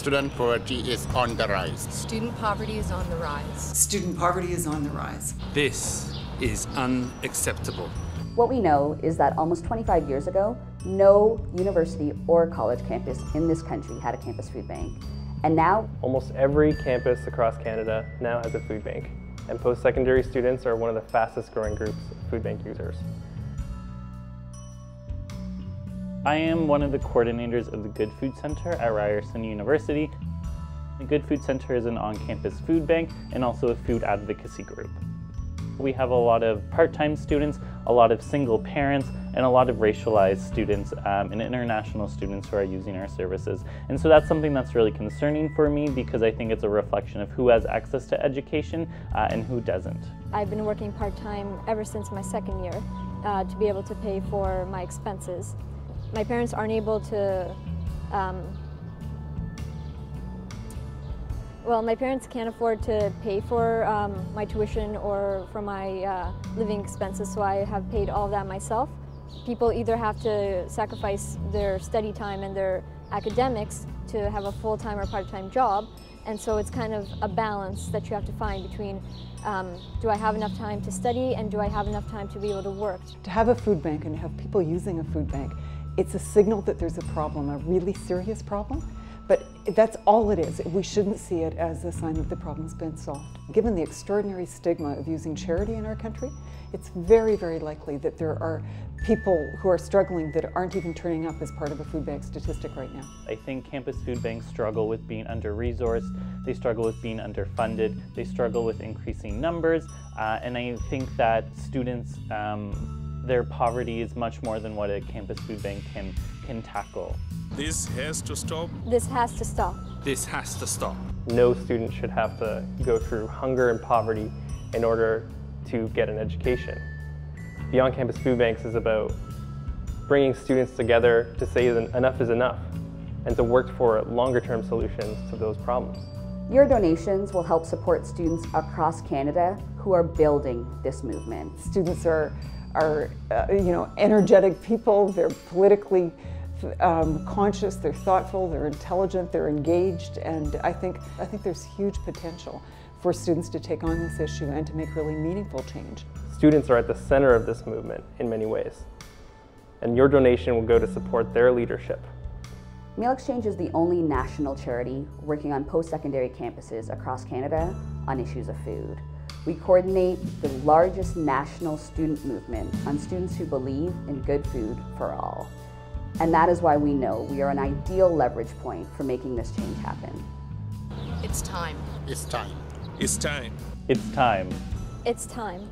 Student poverty is on the rise. Student poverty is on the rise. Student poverty is on the rise. This is unacceptable. What we know is that almost 25 years ago, no university or college campus in this country had a campus food bank. And now, almost every campus across Canada now has a food bank, and post-secondary students are one of the fastest growing groups of food bank users. I am one of the coordinators of the Good Food Center at Ryerson University. The Good Food Center is an on-campus food bank and also a food advocacy group. We have a lot of part-time students, a lot of single parents, and a lot of racialized students and international students who are using our services. And so that's something that's really concerning for me because I think it's a reflection of who has access to education and who doesn't. I've been working part-time ever since my second year to be able to pay for my expenses. My parents aren't able to, well, my parents can't afford to pay for my tuition or for my living expenses, so I have paid all of that myself. People either have to sacrifice their study time and their academics to have a full-time or part-time job, and so it's kind of a balance that you have to find between do I have enough time to study and do I have enough time to be able to work. To have a food bank and have people using a food bank, it's a signal that there's a problem, a really serious problem, but that's all it is. We shouldn't see it as a sign that the problem's been solved. Given the extraordinary stigma of using charity in our country, it's very, very likely that there are people who are struggling that aren't even turning up as part of a food bank statistic right now. I think campus food banks struggle with being under-resourced, they struggle with being underfunded, they struggle with increasing numbers, and I think that students their poverty is much more than what a campus food bank can tackle. This has to stop. This has to stop. This has to stop. No student should have to go through hunger and poverty in order to get an education. The on-campus food banks is about bringing students together to say enough is enough and to work for longer-term solutions to those problems. your donations will help support students across Canada who are building this movement. Students are energetic people. They're politically conscious, they're thoughtful, they're intelligent, they're engaged, and I think there's huge potential for students to take on this issue and to make really meaningful change. Students are at the center of this movement in many ways, and your donation will go to support their leadership. Meal Exchange is the only national charity working on post-secondary campuses across Canada on issues of food. We coordinate the largest national student movement on students who believe in good food for all. And that is why we know we are an ideal leverage point for making this change happen. It's time. It's time. It's time. It's time. It's time.